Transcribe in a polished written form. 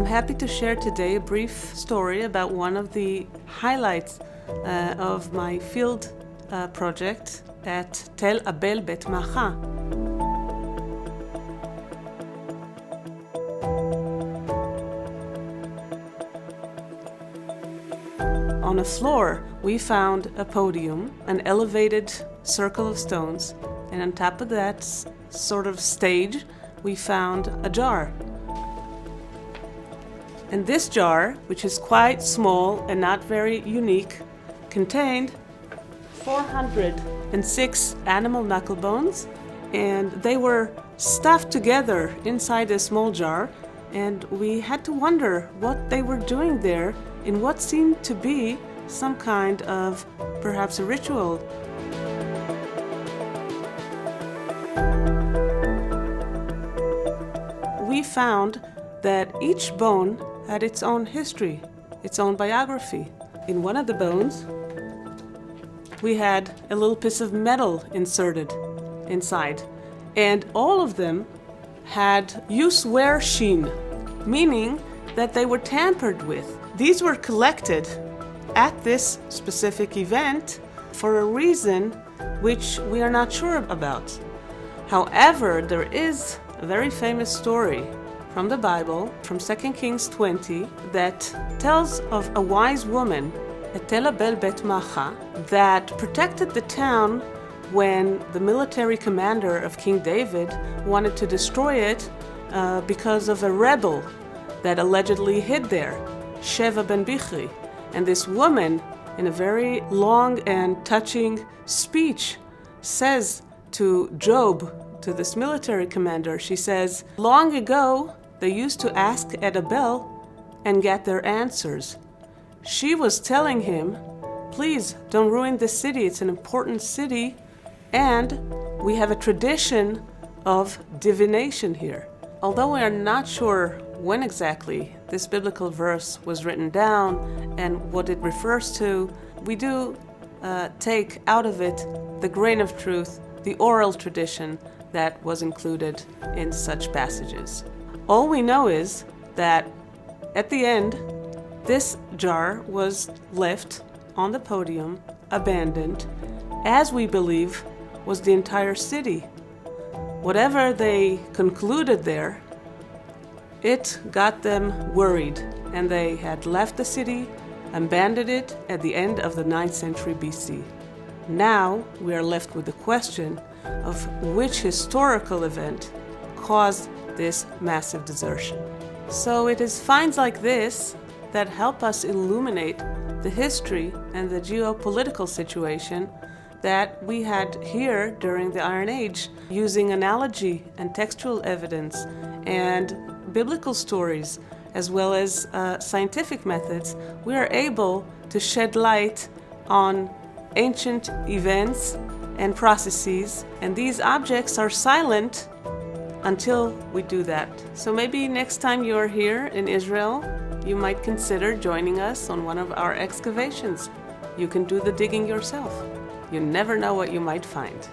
happy to share today a brief story about one of the highlights of my field project at Tel Abel Bet Macha. On a floor, we found a podium, an elevated circle of stones, and on top of that sort of stage, we found a jar. And this jar, which is quite small and not very unique, contained 406 animal knuckle bones, and they were stuffed together inside a small jar, and we had to wonder what they were doing there in what seemed to be some kind of perhaps a ritual. We found that each bone had its own history, its own biography. In one of the bones, we had a little piece of metal inserted inside, and all of them had use wear sheen, meaning that they were tampered with. These were collected at this specific event for a reason which we are not sure about. However, there is a very famous story from the Bible, from 2 Kings 20, that tells of a wise woman at Tel Abel Bet Macha that protected the town when the military commander of King David wanted to destroy it because of a rebel that allegedly hid there, Sheva ben Bichri. And this woman, in a very long and touching speech, says to Job, to this military commander, she says, "Long ago, they used to ask at a bell and get their answers." She was telling him, please don't ruin this city, it's an important city, and we have a tradition of divination here. Although we are not sure when exactly this biblical verse was written down and what it refers to, we do take out of it the grain of truth, the oral tradition that was included in such passages. All we know is that at the end, this jar was left on the podium, abandoned, as we believe was the entire city. Whatever they concluded there, it got them worried, and they had left the city, abandoned it at the end of the 9th century BC. Now we are left with the question of which historical event caused this massive desertion. So it is finds like this that help us illuminate the history and the geopolitical situation that we had here during the Iron Age. Using analogy and textual evidence and biblical stories, as well as scientific methods, we are able to shed light on ancient events and processes, and these objects are silent until we do that. So maybe next time you're here in Israel, you might consider joining us on one of our excavations. You can do the digging yourself. You never know what you might find.